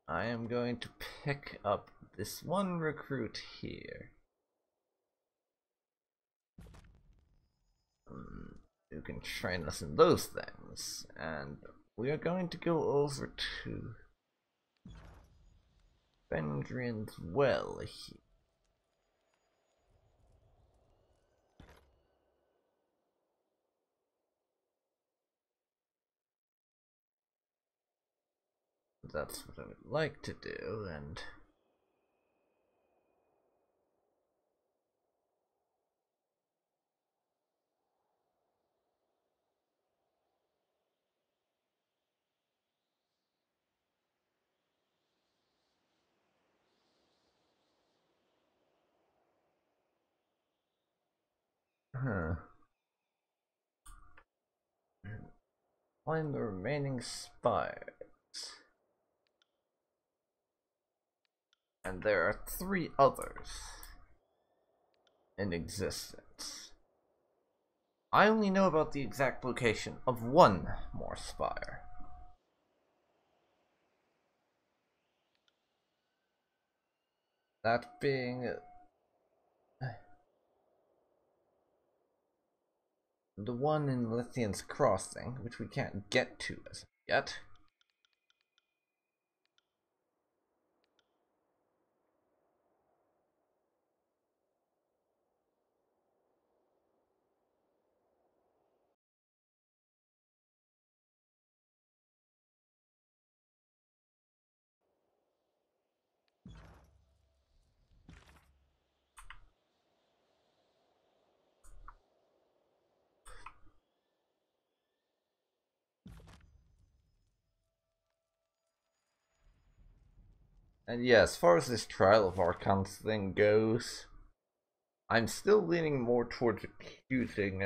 I am going to pick up this one recruit here. Who can train us in those things. And we are going to go over to Fendrian's well here. That's what I would like to do, and find the remaining spires. And there are 3 others in existence. I only know about the exact location of 1 more spire. That being the one in Lithian's Crossing, which we can't get to as of yet. And yeah, as far as this Trial of Archons thing goes, I'm still leaning more towards accusing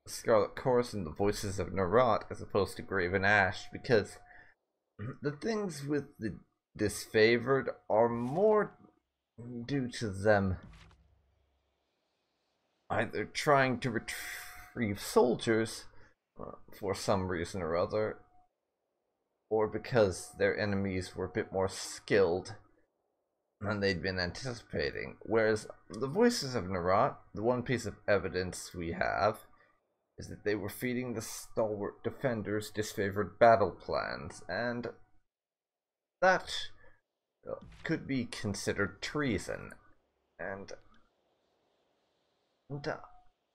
Scarlet Chorus and the Voices of Narot as opposed to Graven Ash, because the things with the disfavored are more due to them either trying to retrieve soldiers for some reason or other, or because their enemies were a bit more skilled than they'd been anticipating. Whereas the Voices of Narot, the one piece of evidence we have, is that they were feeding the stalwart defenders disfavored battle plans, and that could be considered treason. And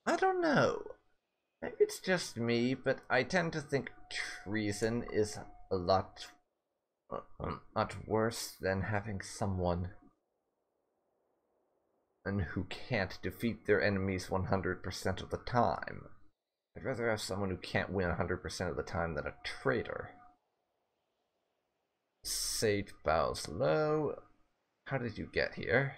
I don't know. Maybe it's just me, but I tend to think treason is a lot worse than having someone who can't defeat their enemies 100% of the time. I'd rather have someone who can't win 100% of the time than a traitor. Sage bows low. How did you get here?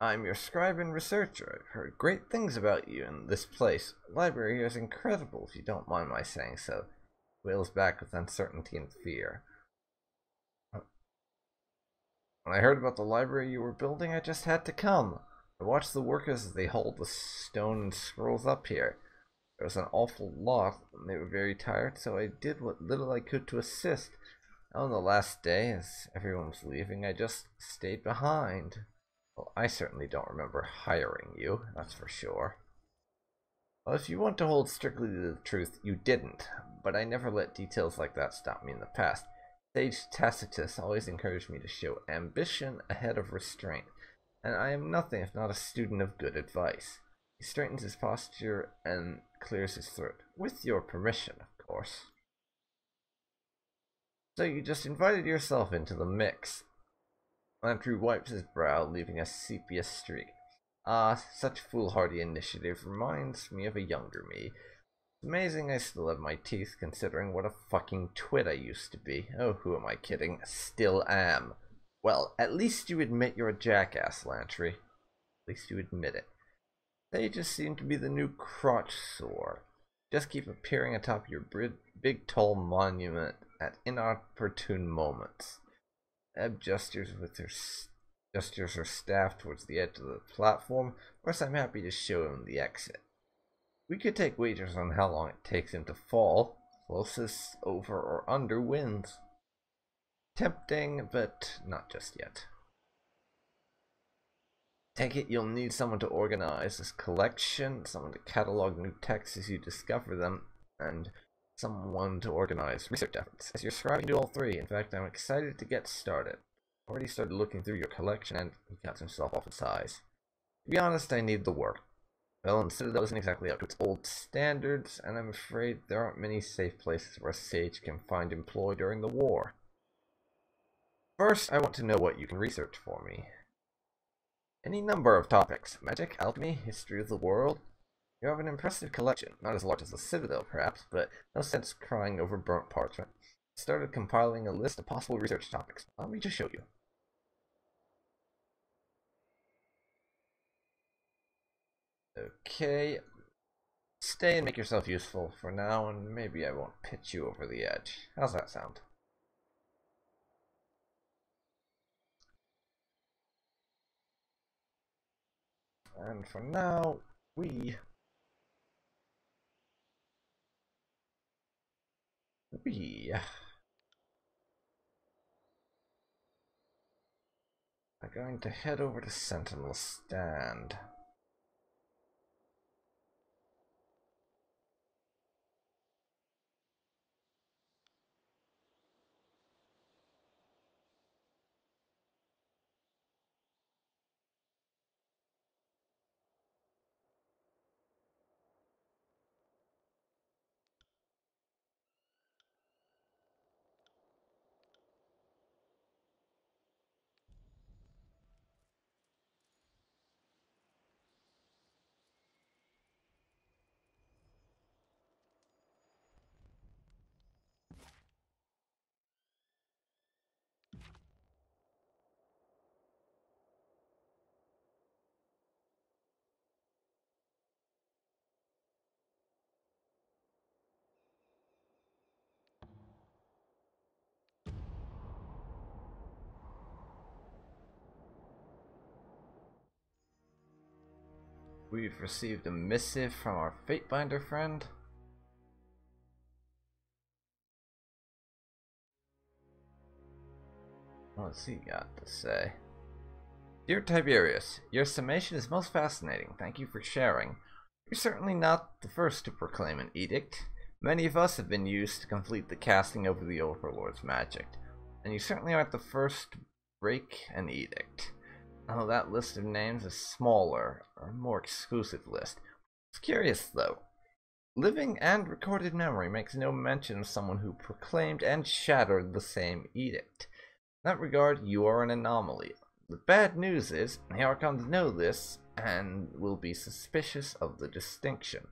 I'm your scribe and researcher. I've heard great things about you in this place. The library here is incredible, if you don't mind my saying so. Wails back with uncertainty and fear. When I heard about the library you were building, I just had to come. I watched the workers as they hauled the stone and scrolls up here. There was an awful lot, and they were very tired, so I did what little I could to assist. On the last day, as everyone was leaving, I just stayed behind. Well, I certainly don't remember hiring you, that's for sure. Well, if you want to hold strictly to the truth, you didn't, but I never let details like that stop me in the past. Sage Tacitus always encouraged me to show ambition ahead of restraint, and I am nothing if not a student of good advice. He straightens his posture and clears his throat, with your permission, of course. So you just invited yourself into the mix. Lantry wipes his brow, leaving a sepia streak. Ah, such foolhardy initiative reminds me of a younger me. It's amazing I still have my teeth, considering what a fucking twit I used to be. Oh, who am I kidding? Still am. Well, at least you admit you're a jackass, Lantry. At least you admit it. They just seem to be the new crotch sore. Just keep appearing atop your big tall monument at inopportune moments. Eb gestures her staff towards the edge of the platform. Of course, I'm happy to show him the exit. We could take wagers on how long it takes him to fall. Closest over or under wins. Tempting, but not just yet. Take it you'll need someone to organize this collection, someone to catalog new texts as you discover them, and someone to organize research efforts. As you're scribing to all three, in fact, I'm excited to get started. Already started looking through your collection, and he cuts himself off at size. To be honest, I need the work. Well, the Citadel isn't exactly up to its old standards, and I'm afraid there aren't many safe places where a sage can find employ during the war. First, I want to know what you can research for me. Any number of topics. Magic, alchemy, history of the world. You have an impressive collection. Not as large as the Citadel, perhaps, but no sense crying over burnt parchment. I started compiling a list of possible research topics. Let me just show you. Okay. Stay and make yourself useful for now, and maybe I won't pitch you over the edge. How's that sound? And for now, we are going to head over to Sentinel Stand. We've received a missive from our Fatebinder friend. What's he got to say? Dear Tiberius, your summation is most fascinating. Thank you for sharing. You're certainly not the first to proclaim an edict. Many of us have been used to complete the casting over the Overlord's magic, and you certainly aren't the first to break an edict. Oh, that list of names is smaller, or more exclusive list. It's curious, though. Living and recorded memory makes no mention of someone who proclaimed and shattered the same edict. In that regard, you are an anomaly. The bad news is, the Archons know this, and will be suspicious of the distinction.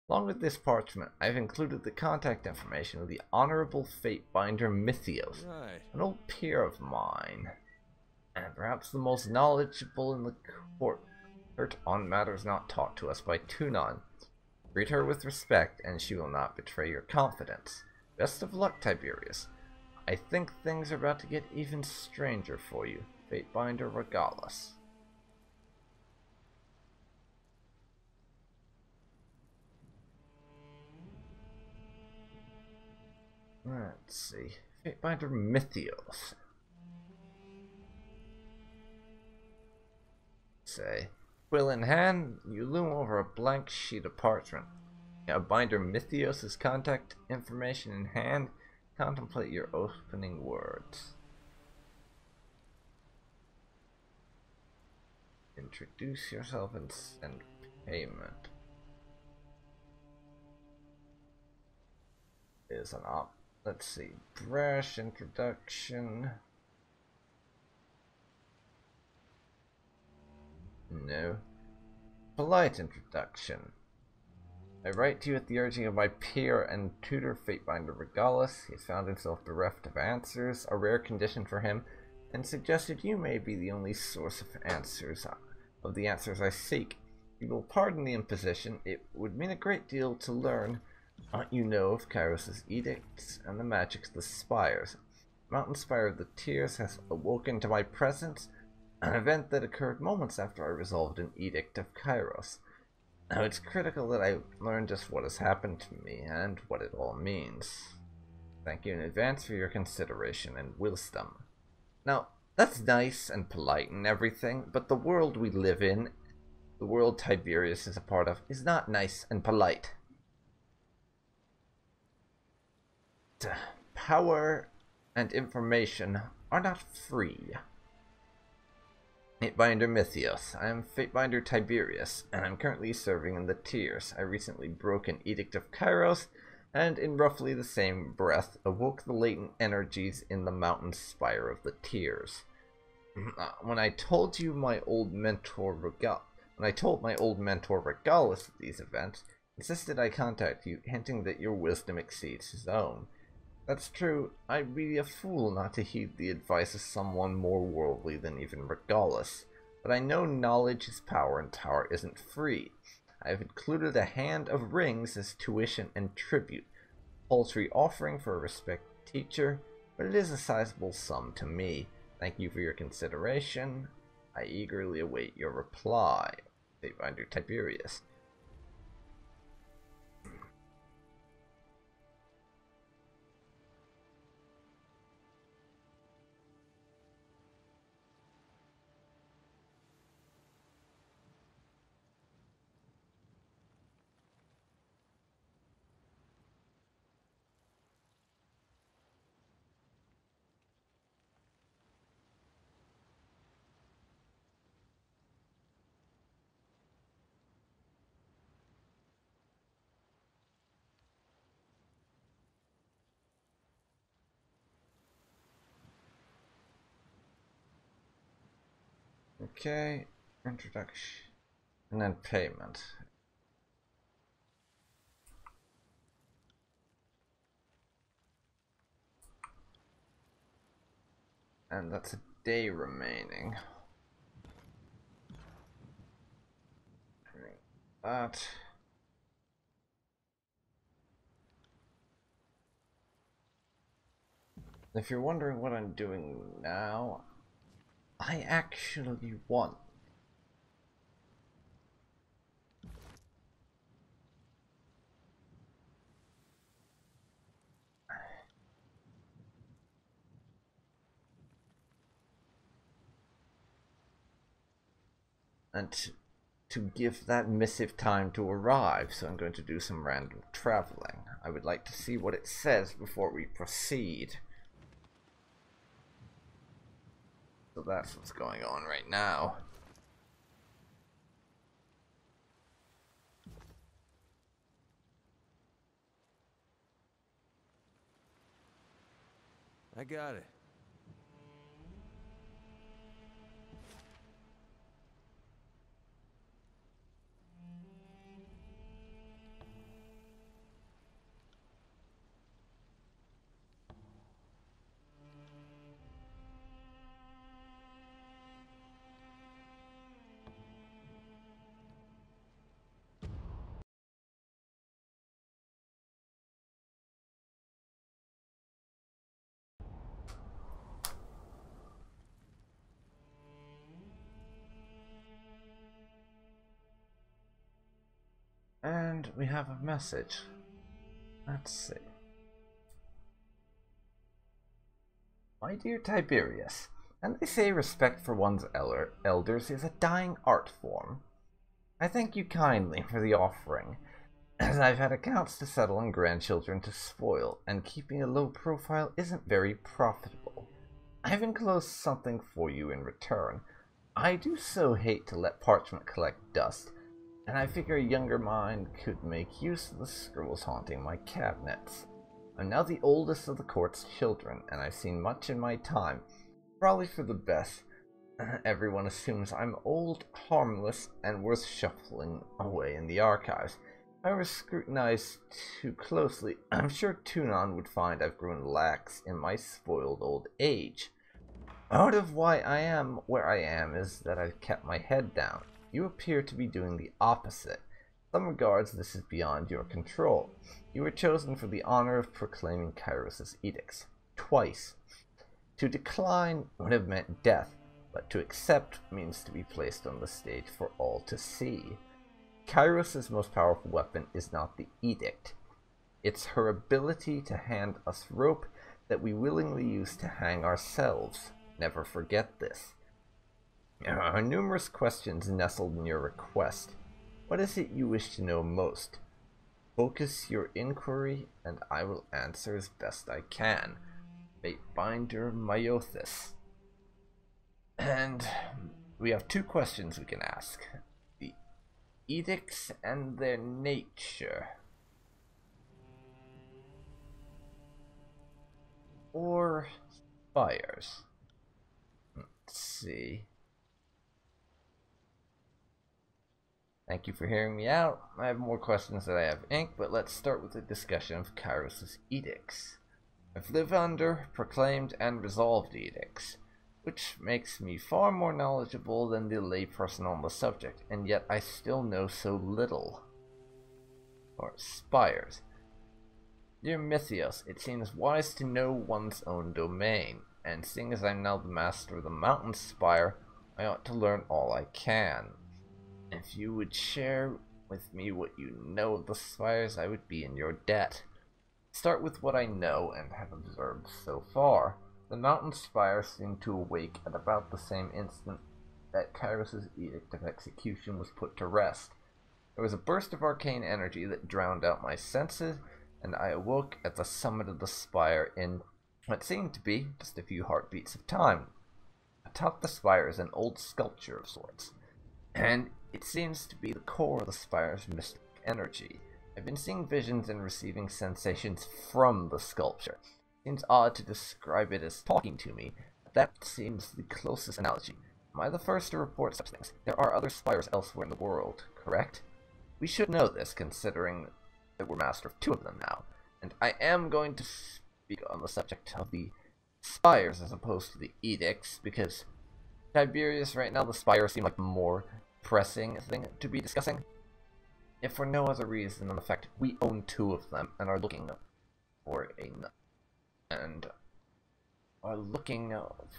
Along with this parchment, I've included the contact information of the Honorable Fatebinder Mythios, an old peer of mine, and perhaps the most knowledgeable in the court on matters not taught to us by Tunon. Treat her with respect, and she will not betray your confidence. Best of luck, Tiberius. I think things are about to get even stranger for you. Fatebinder Regalis. Let's see. Fatebinder Mythios. Say, quill in hand, you loom over a blank sheet of parchment. A binder Mythios' contact information in hand. Contemplate your opening words. Introduce yourself and send payment. Is an let's see. Brash introduction. No. Polite introduction. I write to you at the urging of my peer and tutor Fatebinder Regalis. He has found himself bereft of answers, a rare condition for him, and suggested you may be the only source of the answers I seek. You will pardon the imposition. It would mean a great deal to learn what you know of Kairos' edicts and the magics of the spires. Mountain Spire of the Tears has awoken to my presence, an event that occurred moments after I resolved an edict of Kairos. Now it's critical that I learn just what has happened to me and what it all means. Thank you in advance for your consideration and wisdom. Now, that's nice and polite and everything, but the world we live in, the world Tiberius is a part of, is not nice and polite. Power and information are not free. Fatebinder Mythios. I am Fatebinder Tiberius, and I'm currently serving in the tiers. I recently broke an Edict of Kairos, and in roughly the same breath, awoke the latent energies in the mountain spire of the tiers. When I told my old mentor Regalis of these events, insisted I contact you, hinting that your wisdom exceeds his own. That's true. I'd be a fool not to heed the advice of someone more worldly than even Regalis. But I know knowledge is power and power isn't free. I have included a hand of rings as tuition and tribute. Paltry offering for a respected teacher, but it is a sizable sum to me. Thank you for your consideration. I eagerly await your reply. Fatebinder Tiberius. Okay, introduction, and then payment. And that's a day remaining. That. If you're wondering what I'm doing now, I actually won. And to give that missive time to arrive, so I'm going to do some random traveling. I would like to see what it says before we proceed. So that's what's going on right now. I got it. And we have a message. Let's see. My dear Tiberius, and they say respect for one's elders is a dying art form. I thank you kindly for the offering, as I've had accounts to settle and grandchildren to spoil, and keeping a low profile isn't very profitable. I've enclosed something for you in return. I do so hate to let parchment collect dust, and I figure a younger mind could make use of the scrolls haunting my cabinets. I'm now the oldest of the court's children, and I've seen much in my time, probably for the best. Everyone assumes I'm old, harmless, and worth shuffling away in the archives. If I were scrutinized too closely, I'm sure Tunon would find I've grown lax in my spoiled old age. Part of why I am where I am is that I've kept my head down. You appear to be doing the opposite. In some regards, this is beyond your control. You were chosen for the honor of proclaiming Kairos' edicts. Twice. To decline would have meant death, but to accept means to be placed on the stage for all to see. Kairos' most powerful weapon is not the edict. It's her ability to hand us rope that we willingly use to hang ourselves. Never forget this. There are numerous questions nestled in your request. What is it you wish to know most? Focus your inquiry, and I will answer as best I can. Fatebinder Myothis. And we have two questions we can ask. The edicts and their nature. Or spires. Let's see. Thank you for hearing me out. I have more questions than I have ink, but let's start with a discussion of Kairos' edicts. I've lived under, proclaimed, and resolved edicts, which makes me far more knowledgeable than the layperson on the subject, and yet I still know so little. Or spires. Dear Mythios, it seems wise to know one's own domain, and seeing as I'm now the master of the mountain spire, I ought to learn all I can. If you would share with me what you know of the spires, I would be in your debt. Start with what I know and have observed so far. The mountain spire seemed to awake at about the same instant that Kairos' edict of execution was put to rest. There was a burst of arcane energy that drowned out my senses, and I awoke at the summit of the spire in what seemed to be just a few heartbeats of time. Atop the spire is an old sculpture of sorts, and it seems to be the core of the spire's mystic energy. I've been seeing visions and receiving sensations from the sculpture. Seems odd to describe it as talking to me, but that seems the closest analogy. Am I the first to report such things? There are other spires elsewhere in the world, correct? We should know this, considering that we're master of two of them now. And I am going to speak on the subject of the spires as opposed to the edicts, because Tiberius, right now the spires seem like the more pressing thing to be discussing. If for no other reason than the fact we own two of them and are looking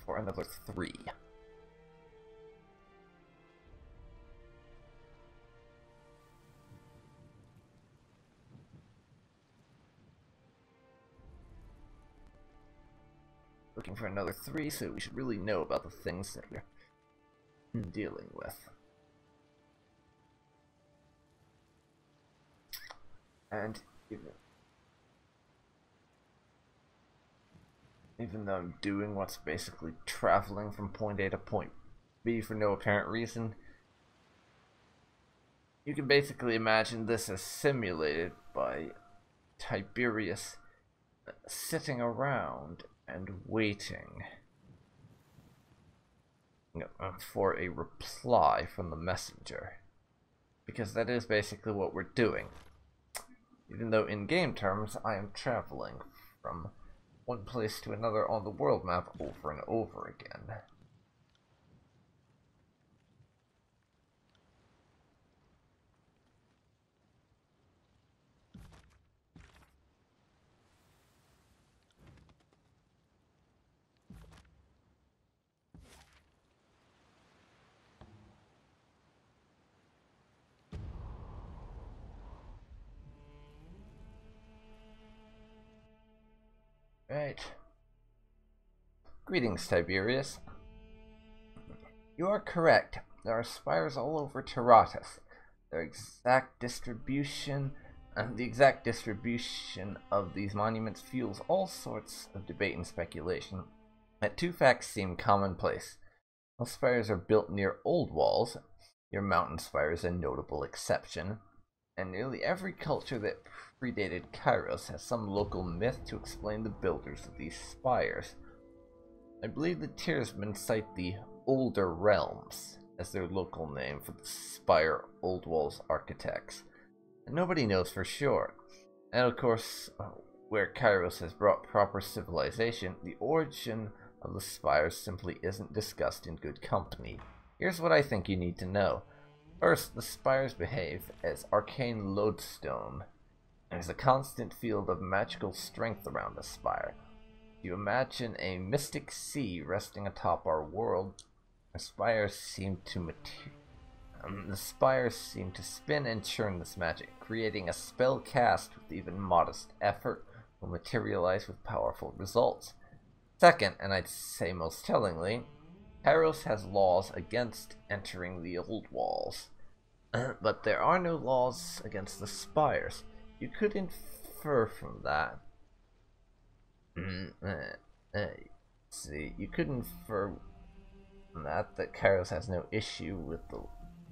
for another three. Looking for another three, so we should really know about the things that we're dealing with. And even though I'm doing what's basically traveling from point A to point B for no apparent reason, you can basically imagine this as simulated by Tiberius sitting around and waiting for a reply from the messenger, because that is basically what we're doing. Even though in game terms I am traveling from one place to another on the world map over and over again. Right. Greetings, Tiberius. You are correct. There are spires all over Tyranny. The exact distribution of these monuments fuels all sorts of debate and speculation. Yet two facts seem commonplace. Most spires are built near old walls. Your mountain spire is a notable exception. And nearly every culture that predated Kairos has some local myth to explain the builders of these spires. I believe the Tiersmen cite the Older Realms as their local name for the spire Old Walls architects, and nobody knows for sure. And of course, where Kairos has brought proper civilization, the origin of the spires simply isn't discussed in good company. Here's what I think you need to know. First, the spires behave as arcane lodestone. There's a constant field of magical strength around the spire. If you imagine a mystic sea resting atop our world, the spires seem to The spires seem to spin and churn this magic, creating a spell cast with even modest effort will materialize with powerful results. Second, and I'd say most tellingly, Kairos has laws against entering the old walls. But there are no laws against the spires. You could infer from that. See, you could infer from that Kairos has no issue with the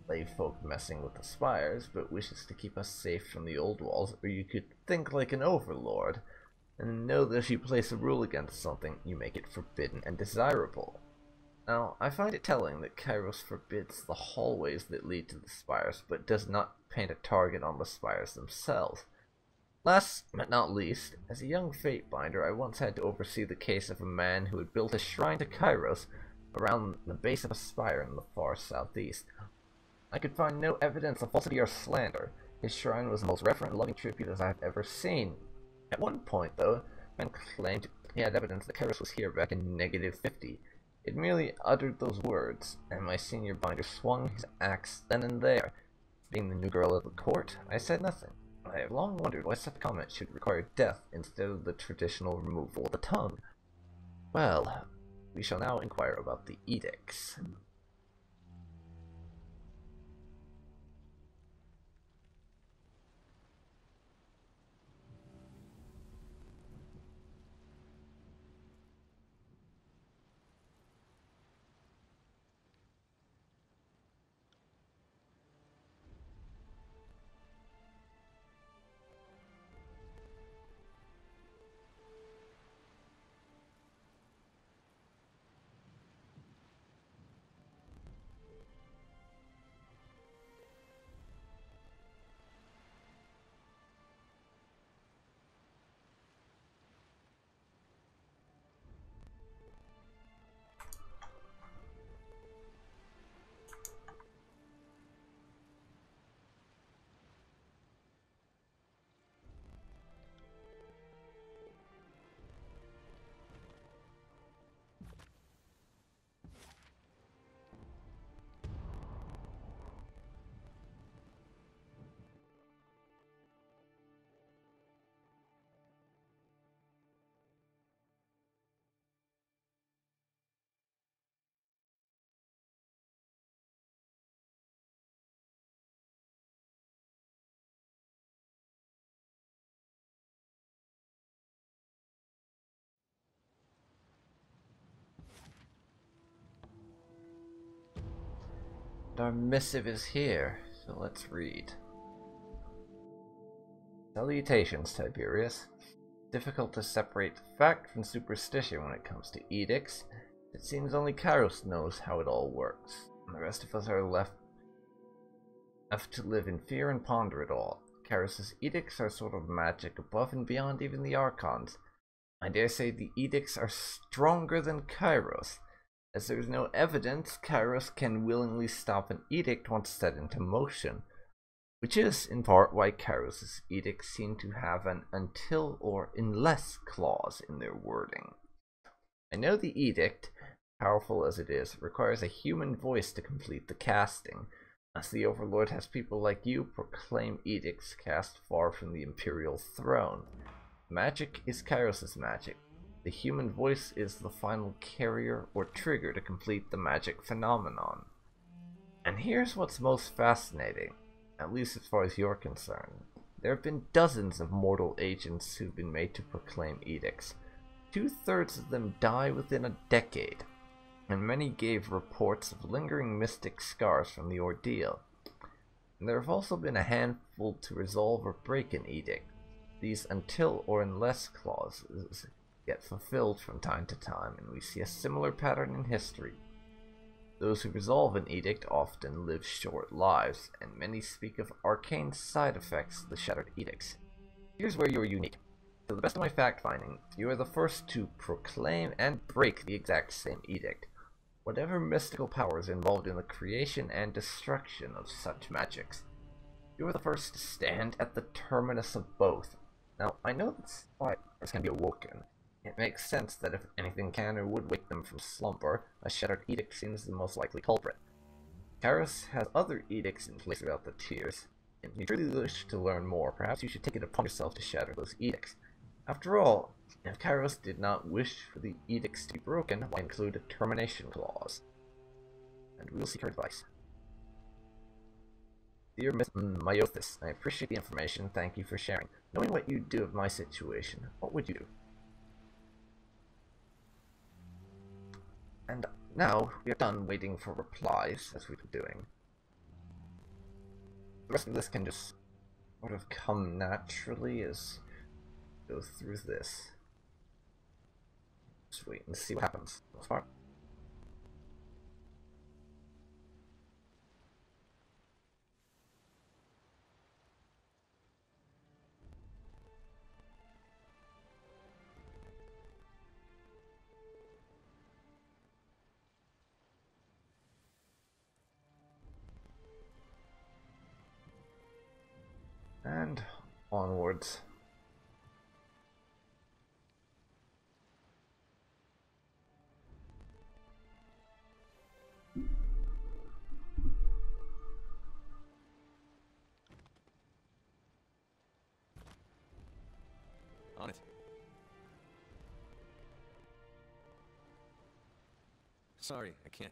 lay folk messing with the spires, but wishes to keep us safe from the old walls, or you could think like an overlord, and know that if you place a rule against something, you make it forbidden and desirable. Now, I find it telling that Kairos forbids the hallways that lead to the spires, but does not paint a target on the spires themselves. Last but not least, as a young Fatebinder, I once had to oversee the case of a man who had built a shrine to Kairos around the base of a spire in the far southeast. I could find no evidence of falsity or slander. His shrine was the most reverent and loving tribute as I have ever seen. At one point, though, man claimed he had evidence that Kairos was here back in -50. It merely uttered those words, and my senior binder swung his axe then and there. Being the new girl of the court, I said nothing. I have long wondered why such a comment should require death instead of the traditional removal of the tongue. Well, we shall now inquire about the edicts. Our missive is here, so let's read. Salutations, Tiberius. Difficult to separate fact from superstition when it comes to edicts. It seems only Kairos knows how it all works. The rest of us are left to live in fear and ponder it all. Kairos' edicts are sort of magic above and beyond even the Archons. I dare say the edicts are stronger than Kairos. As there is no evidence, Kairos can willingly stop an edict once set into motion, which is, in part, why Kairos' edicts seem to have an until or unless clause in their wording. I know the edict, powerful as it is, requires a human voice to complete the casting, as the Overlord has people like you proclaim edicts cast far from the Imperial throne. Magic is Kairos' magic. The human voice is the final carrier or trigger to complete the magic phenomenon. And here's what's most fascinating, at least as far as you're concerned. There have been dozens of mortal agents who've been made to proclaim edicts. 2/3 of them die within a decade, and many gave reports of lingering mystic scars from the ordeal. And there have also been a handful to resolve or break an edict. These until or unless clauses get fulfilled from time to time, and we see a similar pattern in history. Those who resolve an edict often live short lives, and many speak of arcane side effects of the shattered edicts. Here's where you are unique. To the best of my fact-finding, you are the first to proclaim and break the exact same edict. Whatever mystical power is involved in the creation and destruction of such magics, you are the first to stand at the terminus of both. Now, I know that spires can be awoken. It makes sense that if anything can or would wake them from slumber, a shattered edict seems the most likely culprit. Karos has other edicts in place throughout the tiers, and if you really wish to learn more, perhaps you should take it upon yourself to shatter those edicts. After all, if Karos did not wish for the edicts to be broken, why include a termination clause? And we will seek her advice. Dear Miss Myothis, I appreciate the information. Thank you for sharing. Knowing what you do of my situation, what would you do? And now we are done waiting for replies, as we've been doing. The rest of this can just sort of come naturally as we go through this. Just wait and see what happens. That's fine. And onwards. On it. Sorry, I can't.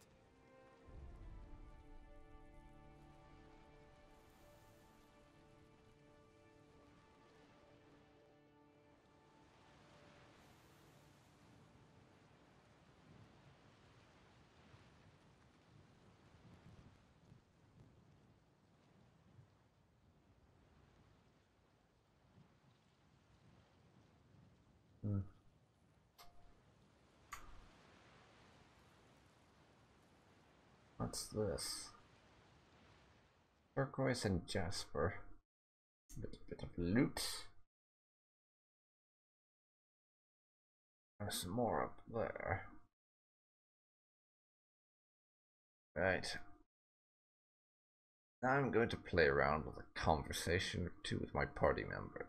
What's this? Turquoise and jasper. A bit of loot. There's some more up there. Right. Now I'm going to play around with a conversation or two with my party members.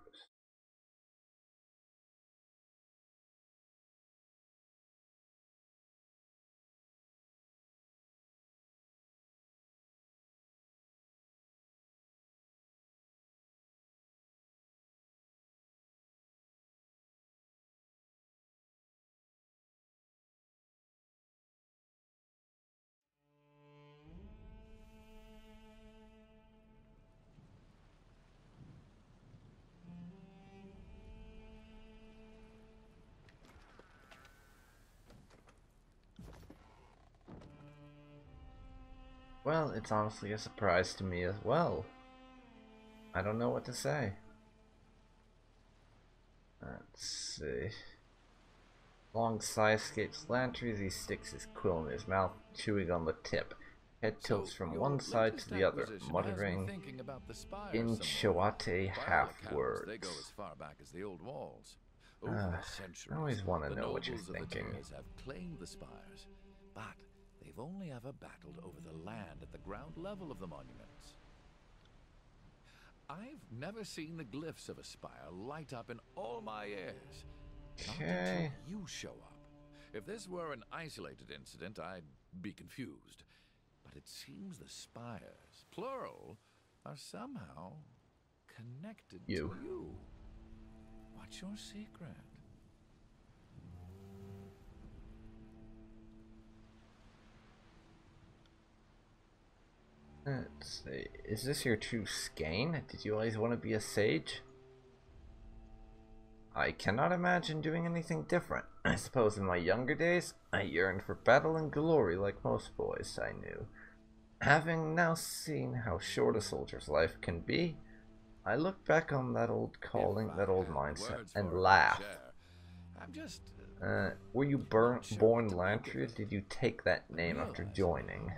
Well, it's honestly a surprise to me as well. I don't know what to say. Let's see. Alongside escapes Lantry as he sticks his quill in his mouth, chewing on the tip. Head tilts from one side to the other, muttering in Choate half-words. They go as far back as the old walls. I always want to know what you're thinking. Have claimed the spires, but they've only ever battled over the land at the ground level of the monuments. I've never seen the glyphs of a spire light up in all my years. Not until you show up. If this were an isolated incident, I'd be confused. But it seems the spires, plural, are somehow connected to you. What's your secret? Let's see. Is this your true skein? Did you always want to be a sage? I cannot imagine doing anything different. I suppose in my younger days, I yearned for battle and glory like most boys I knew. Having now seen how short a soldier's life can be, I look back on that old calling, that old mindset, and laugh. Were you born Lantry, or did you take that name after joining?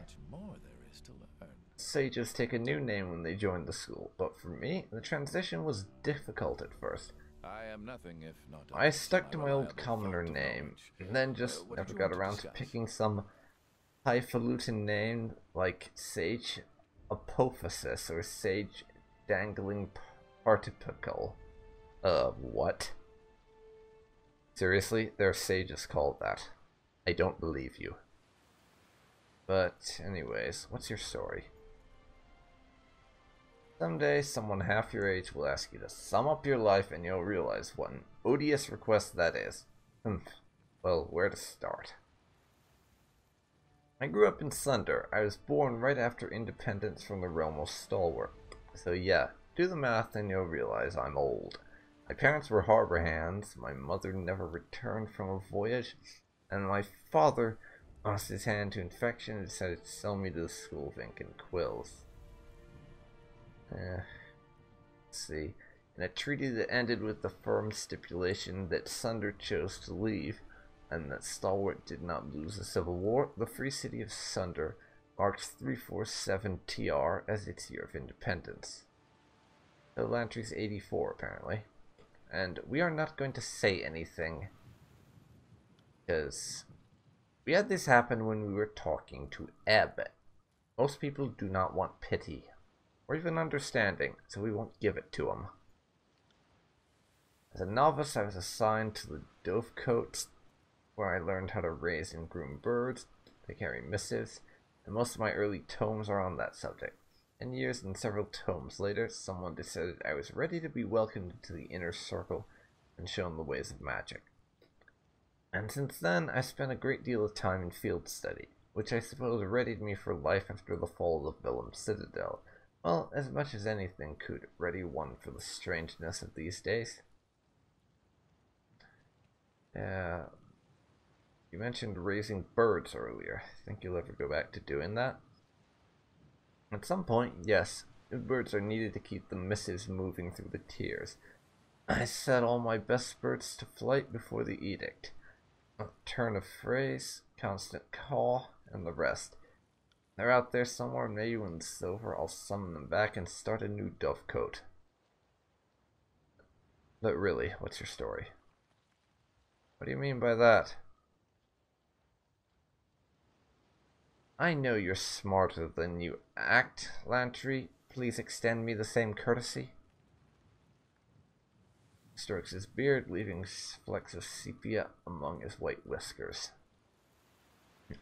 Sages take a new name when they join the school, but for me, the transition was difficult at first. I am nothing if not. I stuck to my old commoner name, and then just never got around to picking some highfalutin name like Sage Apophysis or Sage Dangling Participle. What? Seriously? There are sages called that. I don't believe you. But anyways, what's your story? Someday, someone half your age will ask you to sum up your life and you'll realize what an odious request that is. Well, where to start? I grew up in Sunder. I was born right after independence from the realm of Stalwart. So yeah, do the math and you'll realize I'm old. My parents were harbor hands, my mother never returned from a voyage, and my father lost his hand to infection and decided to sell me to the School of Ink and Quills. Let's see. In a treaty that ended with the firm stipulation that Sunder chose to leave, and that Stalwart did not lose the Civil War, the free city of Sunder marks 347 TR as its year of independence. So Lantry's 84 apparently. And we are not going to say anything, because we had this happen when we were talking to Eb. Most people do not want pity, or even understanding, so we won't give it to them. As a novice, I was assigned to the Dovecote, where I learned how to raise and groom birds. They carry missives, and most of my early tomes are on that subject. 10 years and several tomes later, someone decided I was ready to be welcomed into the inner circle and shown the ways of magic. And since then, I spent a great deal of time in field study, which I suppose readied me for life after the fall of Villum Citadel. Well, as much as anything could ready one for the strangeness of these days. You mentioned raising birds earlier. Think you'll ever go back to doing that? At some point, yes. Birds are needed to keep the missives moving through the tiers. I set all my best birds to flight before the edict. A turn of phrase, constant caw, and the rest. They're out there somewhere, maybe when it's over I'll summon them back and start a new Dovecote. But really, what's your story? What do you mean by that? I know you're smarter than you act, Lantry. Please extend me the same courtesy. Strokes his beard, leaving flecks of sepia among his white whiskers.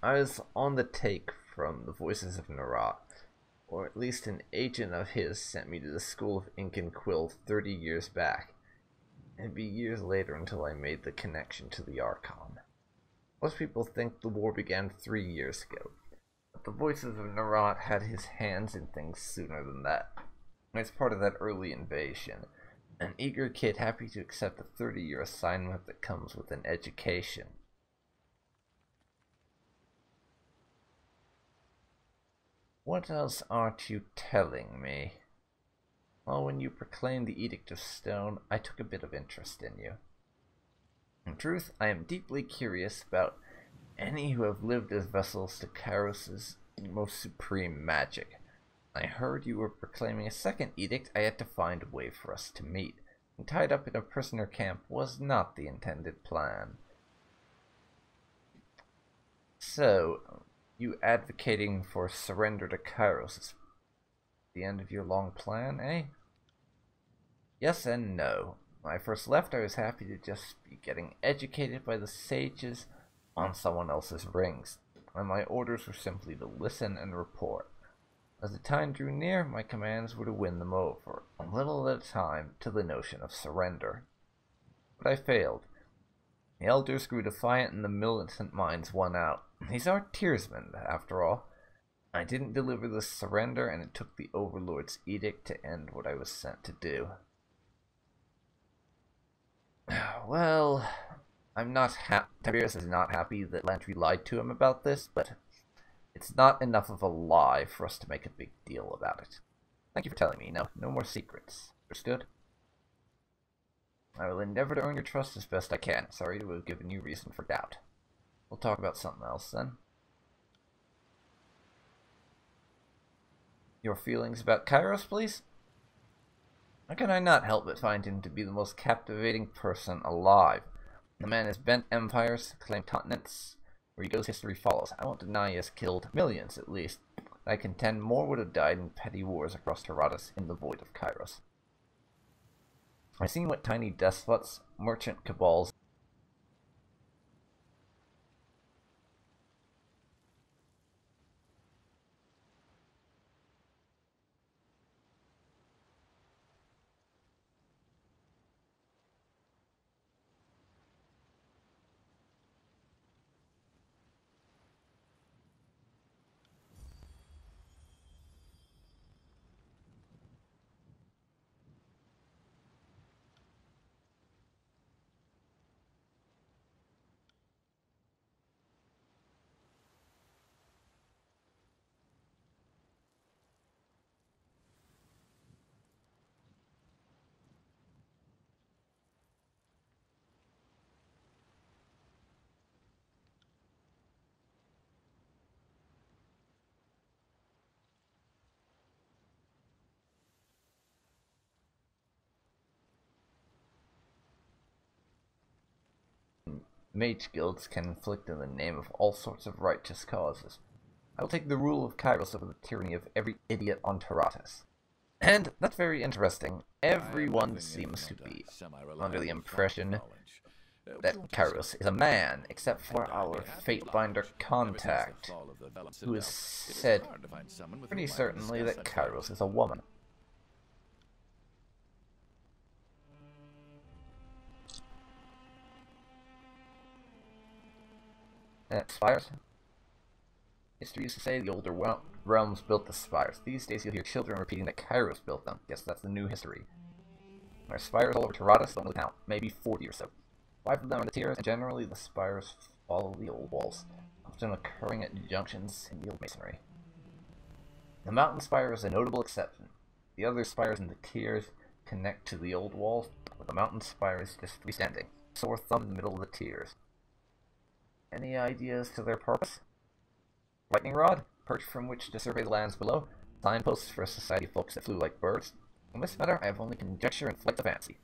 I was on the take from the voices of Narat, or at least an agent of his sent me to the School of Ink and Quill 30 years back. It'd be years later until I made the connection to the Archon. Most people think the war began 3 years ago. The voices of Narat had his hands in things sooner than that. It's part of that early invasion. An eager kid happy to accept a 30-year assignment that comes with an education. What else aren't you telling me? Well, when you proclaimed the Edict of Stone, I took a bit of interest in you. In truth, I am deeply curious about any who have lived as vessels to Kairos' most supreme magic. I heard you were proclaiming a second edict. I had to find a way for us to meet. And tied up in a prisoner camp was not the intended plan. So, you advocating for surrender to Kairos is the end of your long plan, eh? Yes and no. When I first left, I was happy to just be getting educated by the sages on someone else's rings, and my orders were simply to listen and report. As the time drew near, my commands were to win them over, a little at a time, to the notion of surrender. But I failed. The elders grew defiant and the militant minds won out. These are tearsmen, after all. I didn't deliver the surrender, and it took the Overlord's edict to end what I was sent to do. Well, I'm not Tiberius is not happy that Lantry lied to him about this, but it's not enough of a lie for us to make a big deal about it. Thank you for telling me. Now, no more secrets. Understood? I will endeavor to earn your trust as best I can. Sorry to have given you reason for doubt. We'll talk about something else then. Your feelings about Kairos, please? How can I not help but find him to be the most captivating person alive? The man has bent empires, claimed continents. Where he goes, history follows. I won't deny he has killed millions, at least. I contend more would have died in petty wars across Taradas in the void of Kairos. I've seen what tiny despots, merchant cabals, Mage guilds can inflict in the name of all sorts of righteous causes. I will take the rule of Kairos over the tyranny of every idiot on Taratus. And that's very interesting. Everyone seems to be under the impression that Kairos is a man, except for our Fatebinder contact, who has said pretty certainly that Kairos is a woman. Spires? History used to say the older realms built the spires. These days you'll hear children repeating that Kairos built them. Guess that's the new history. There are spires all over Taratus, don't really count. Maybe 40 or so. 5 of them are the tiers, and generally the spires follow the old walls, often occurring at junctions in the old masonry. The mountain spire is a notable exception. The other spires in the tiers connect to the old walls, but the mountain spire is just freestanding, sore thumb in the middle of the tiers. Any ideas to their purpose? Lightning rod, perch from which to survey the lands below, signposts for a society of folks that flew like birds. On this matter, I have only conjecture and flight of fancy.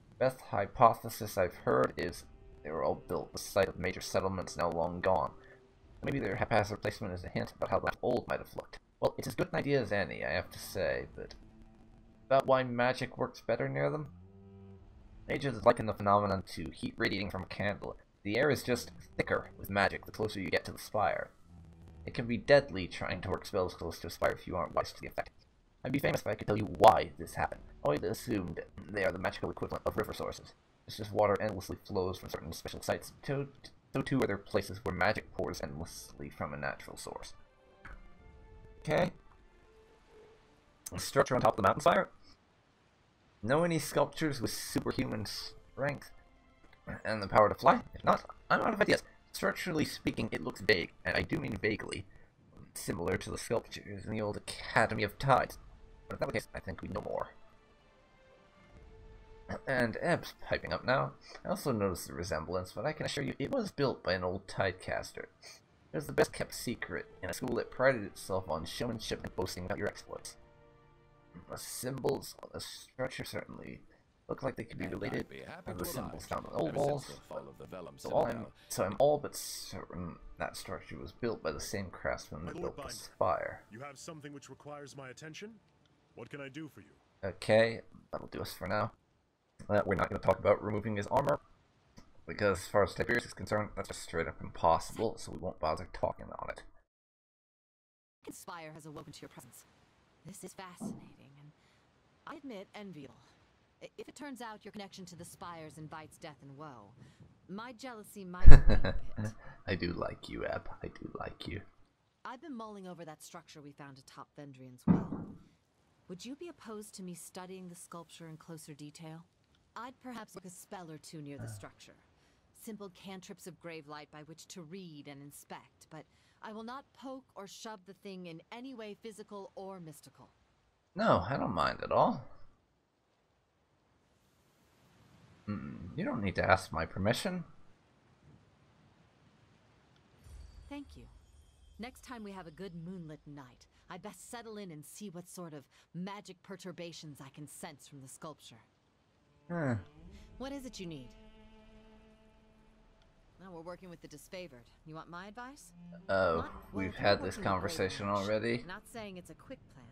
The best hypothesis I've heard is they were all built at the site of major settlements now long gone. Maybe their haphazard placement is a hint about how the old might have looked. Well, it's as good an idea as any, I have to say, but about why magic works better near them? Mages liken the phenomenon to heat radiating from a candle. The air is just thicker with magic the closer you get to the spire. It can be deadly trying to work spells close to a spire if you aren't wise to the effect. I'd be famous if I could tell you why this happened. I always assumed they are the magical equivalent of river sources. It's just water endlessly flows from certain special sites, so too are there places where magic pours endlessly from a natural source. Okay. The structure on top of the mountain spire? Know any sculptures with superhuman strength and the power to fly? If not, I'm out of ideas. Structurally speaking, it looks vague, and I do mean vaguely, similar to the sculptures in the old Academy of Tides. But if that were the case, I think we'd know more. And Eb's piping up now. I also noticed the resemblance, but I can assure you it was built by an old tidecaster. It was the best kept secret in a school that prided itself on showmanship and boasting about your exploits. The symbols on the structure certainly look like they could be related to the symbols found on the old walls. So I'm all but certain that structure was built by the same craftsman that built the spire. You have something which requires my attention? What can I do for you? Okay, that'll do us for now. We're not going to talk about removing his armor, because as far as Tiberius is concerned, that's just straight up impossible, so we won't bother talking on it. The spire has awoken to your presence. This is fascinating, and I admit enviable. If it turns out your connection to the spires invites death and woe, my jealousy might wane a bit. I do like you, Eb. I do like you. I've been mulling over that structure we found atop Vendrian's well. Would you be opposed to me studying the sculpture in closer detail? I'd perhaps look a spell or two near the structure. Simple cantrips of grave light by which to read and inspect, but I will not poke or shove the thing in any way physical or mystical. No, I don't mind at all. You don't need to ask my permission. Thank you. Next time we have a good moonlit night, I'd best settle in and see what sort of magic perturbations I can sense from the sculpture. What is it you need? Now we're working with the disfavored. You want my advice? Oh, we've had this conversation already. Not saying it's a quick plan,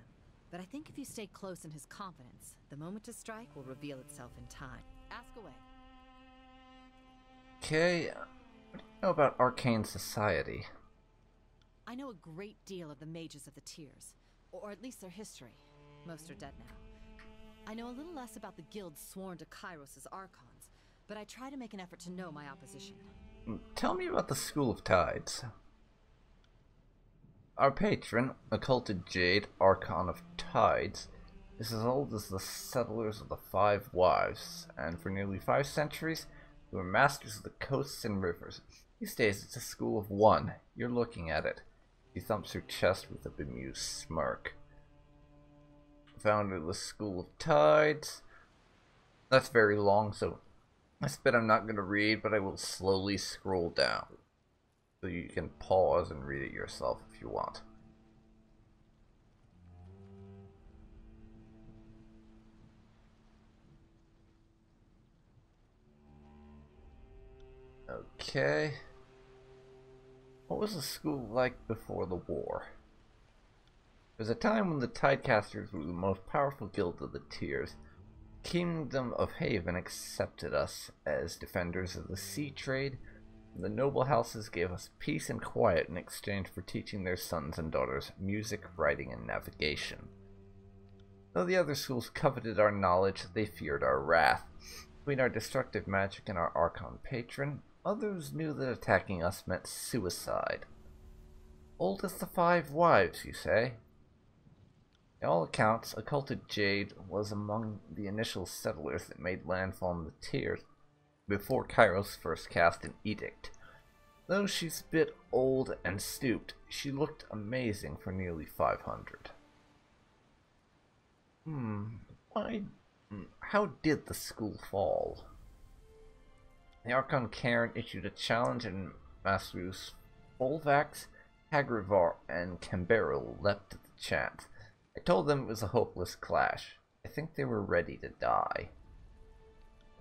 but I think if you stay close in his confidence, the moment to strike will reveal itself in time. Ask away. Okay, what do you know about Arcane Society? I know a great deal of the mages of the tiers, or at least their history. Most are dead now. I know a little less about the guilds sworn to Kairos' archons, but I try to make an effort to know my opposition. Tell me about the School of Tides. Our patron, Occulted Jade, Archon of Tides, is as old as the settlers of the Five Wives, and for nearly 5 centuries, they were masters of the coasts and rivers. These days, it's a school of one. You're looking at it. He thumps her chest with a bemused smirk. Founder of the School of Tides. That's very long, so this bit I'm not going to read, but I will slowly scroll down. So you can pause and read it yourself if you want. Okay. What was the school like before the war? There was a time when the Tidecasters were the most powerful guild of the tiers. The Kingdom of Haven accepted us as defenders of the sea trade, and the noble houses gave us peace and quiet in exchange for teaching their sons and daughters music, writing, and navigation. Though the other schools coveted our knowledge, they feared our wrath. Between our destructive magic and our Archon patron, others knew that attacking us meant suicide. Old as the 5 wives, you say? By all accounts, occulted Jade was among the initial settlers that made landfall in the tiers before Kairos first cast an edict. Though she's a bit old and stooped, she looked amazing for nearly 500. How did the school fall? The Archon Cairn issued a challenge and Masters Volvax, Hagrivar, and Camberil leapt at the chance. I told them it was a hopeless clash. I think they were ready to die.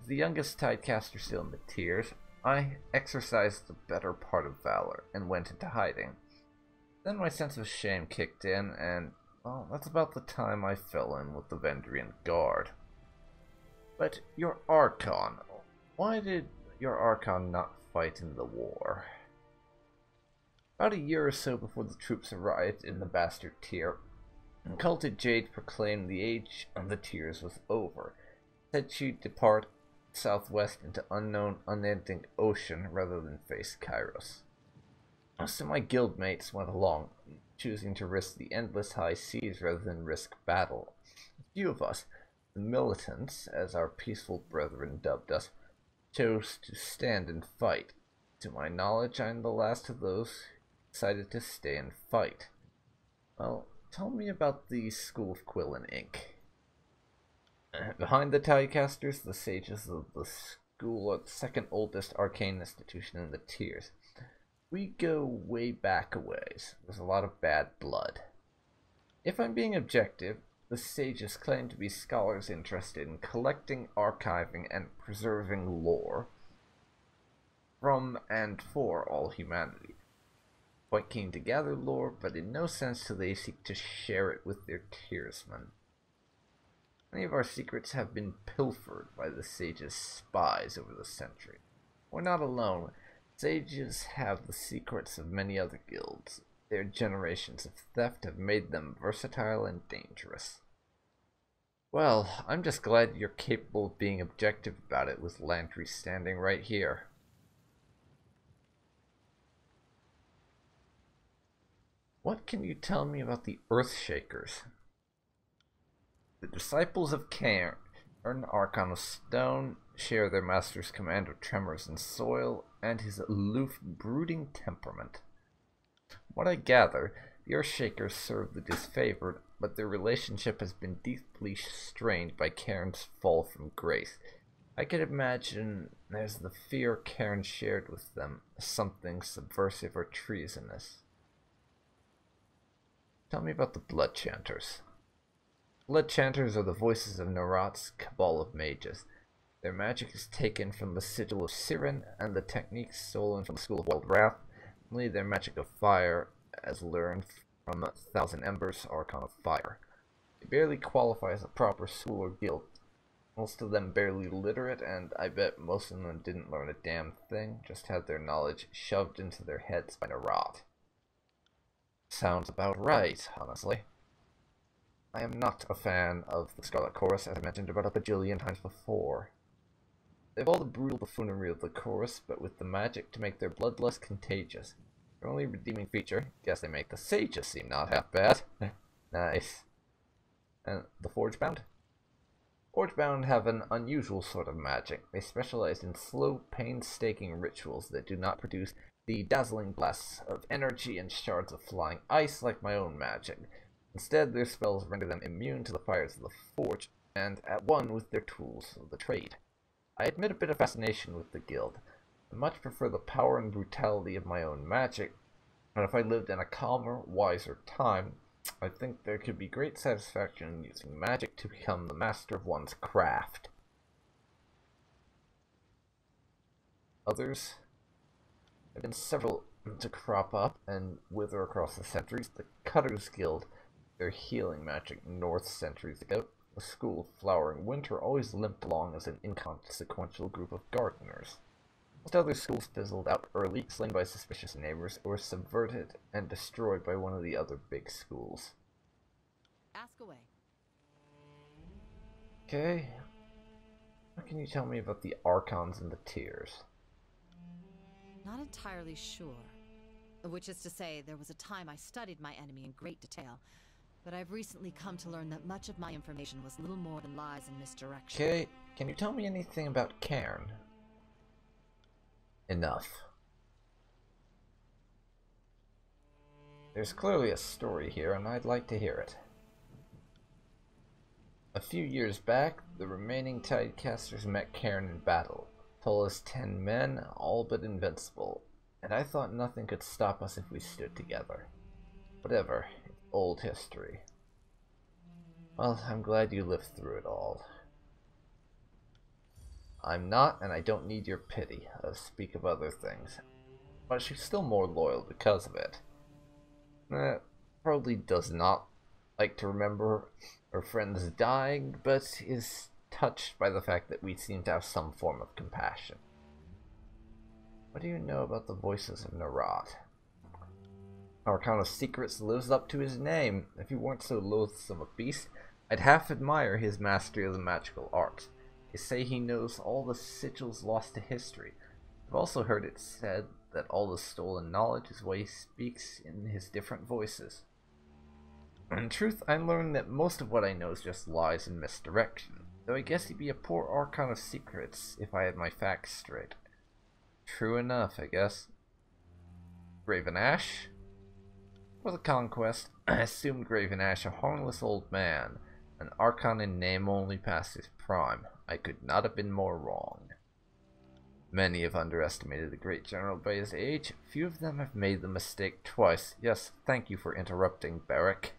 As the youngest Tidecaster still in the tiers, I exercised the better part of valor and went into hiding. Then my sense of shame kicked in, and, well, that's about the time I fell in with the Vendrian Guard. But your Archon, why did your Archon not fight in the war? About a year or so before the troops arrived in the Bastard tier, occulted Jade proclaimed the age of the tiers was over. Said she'd depart southwest into unknown, unending ocean rather than face Kairos. Most of my guildmates went along, choosing to risk the endless high seas rather than risk battle. A few of us, the militants, as our peaceful brethren dubbed us, chose to stand and fight. To my knowledge, I am the last of those who decided to stay and fight. Well, tell me about the School of Quill and Ink. Behind the Tidecasters, the sages of the school are the second oldest arcane institution in the tiers. We go way back a ways. There's a lot of bad blood. If I'm being objective, the sages claim to be scholars interested in collecting, archiving, and preserving lore from and for all humanity. Quite keen to gather lore, but in no sense do they seek to share it with their tiersmen. Many of our secrets have been pilfered by the sages' spies over the century. We're not alone. Sages have the secrets of many other guilds. Their generations of theft have made them versatile and dangerous. Well, I'm just glad you're capable of being objective about it with Lantry standing right here. What can you tell me about the Earthshakers? The disciples of Cairn, Archon of Stone, share their master's command of tremors and soil, and his aloof, brooding temperament. From what I gather, the Earthshakers serve the disfavored, but their relationship has been deeply strained by Cairn's fall from grace. I can imagine there's the fear Cairn shared with them, something subversive or treasonous. Tell me about the Blood Chanters. Blood Chanters are the voices of Narat's cabal of mages. Their magic is taken from the sigil of Siren, and the techniques stolen from the School of Wild Wrath. Only their magic of fire, as learned from Thousand Embers, Archon of Fire. They barely qualify as a proper school or guild. Most of them barely literate, and I bet most of them didn't learn a damn thing, just had their knowledge shoved into their heads by Narat. Sounds about right, honestly. I am not a fan of the Scarlet Chorus, as I mentioned about a bajillion times before. They have all the brutal buffoonery of the chorus, but with the magic to make their bloodlust contagious. Their only redeeming feature, guess they make the sages seem not half bad. Nice. And the Forgebound? Forgebound have an unusual sort of magic. They specialize in slow, painstaking rituals that do not produce the dazzling blasts of energy and shards of flying ice like my own magic. Instead, their spells render them immune to the fires of the forge, and at one with their tools of the trade. I admit a bit of fascination with the guild. I much prefer the power and brutality of my own magic, and if I lived in a calmer, wiser time, I think there could be great satisfaction in using magic to become the master of one's craft. Others? have been several to crop up and wither across the centuries. The Cutters Guild, their healing magic north centuries ago. The School of Flowering Winter always limped along as an inconsequential group of gardeners. Most other schools fizzled out early, slain by suspicious neighbors, or subverted and destroyed by one of the other big schools. Ask away. Okay. What can you tell me about the Archons and the Tiers? Not entirely sure. Which is to say, there was a time I studied my enemy in great detail, but I've recently come to learn that much of my information was little more than lies and misdirection. Okay, can you tell me anything about Cairn? Enough. There's clearly a story here, and I'd like to hear it. A few years back, the remaining Tidecasters met Cairn in battle. Tall as 10 men, all but invincible, and I thought nothing could stop us if we stood together. Whatever, it's old history. Well, I'm glad you lived through it all. I'm not, and I don't need your pity. I'll speak of other things. But she's still more loyal because of it. Probably does not like to remember her friends dying, but is touched by the fact that we seem to have some form of compassion. What do you know about the voices of Narat? Arcana Secrets lives up to his name. If he weren't so loathsome a beast, I'd half admire his mastery of the magical arts. They say he knows all the sigils lost to history. I've also heard it said that all the stolen knowledge is why he speaks in his different voices. In truth, I learned that most of what I know is just lies and misdirection, though I guess he'd be a poor Archon of Secrets if I had my facts straight. True enough, I guess. Graven Ash? For the conquest, I assumed Graven Ash a harmless old man, an Archon in name only past his prime. I could not have been more wrong. Many have underestimated the great general by his age. Few of them have made the mistake twice. Yes, thank you for interrupting, Barrack.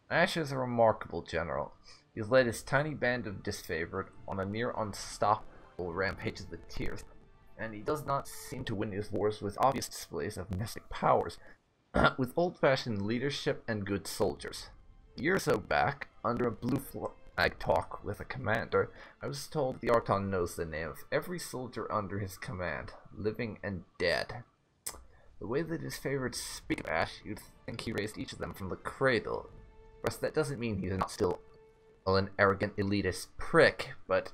Ash is a remarkable general. He has led his tiny band of disfavored on a near unstoppable rampage of the Tiers, and he does not seem to win his wars with obvious displays of mystic powers, with old-fashioned leadership and good soldiers. A year or so back, under a blue flag talk with a commander, I was told the Archon knows the name of every soldier under his command, living and dead. The way that his favorites speak of Ash, you'd think he raised each of them from the cradle. Of course, that doesn't mean he's not still an arrogant elitist prick, but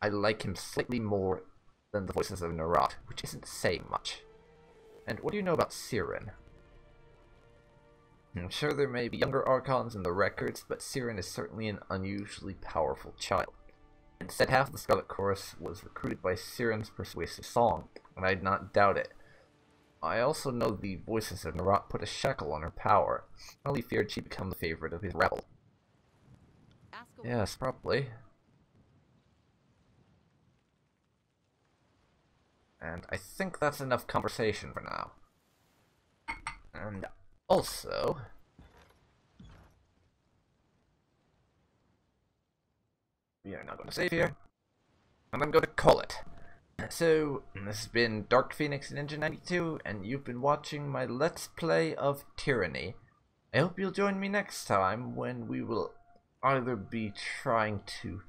I like him slightly more than the voices of Narat, which isn't saying much. And what do you know about Siren? I'm sure there may be younger Archons in the records, but Siren is certainly an unusually powerful child. Instead, half of the Scarlet Chorus was recruited by Siren's persuasive song, and I'd not doubt it. I also know the voices of Narat put a shackle on her power. I only feared she'd become the favorite of his rebel. Yes, probably. And I think that's enough conversation for now. And also, we are not going to save here, and I'm going to call it. So, this has been DarkPhoenix Ninja 92, and you've been watching my Let's Play of Tyranny. I hope you'll join me next time when we will either be trying to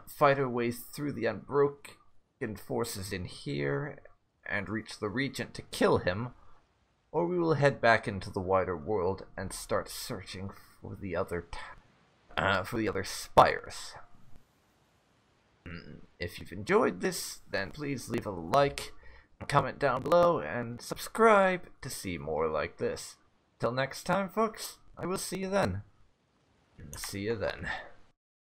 fight our way through the unbroken forces in here and reach the Regent to kill him, or we will head back into the wider world and start searching for the other spires. If you've enjoyed this, then please leave a like, comment down below, and subscribe to see more like this. Till next time, folks, I will see you then. See you then.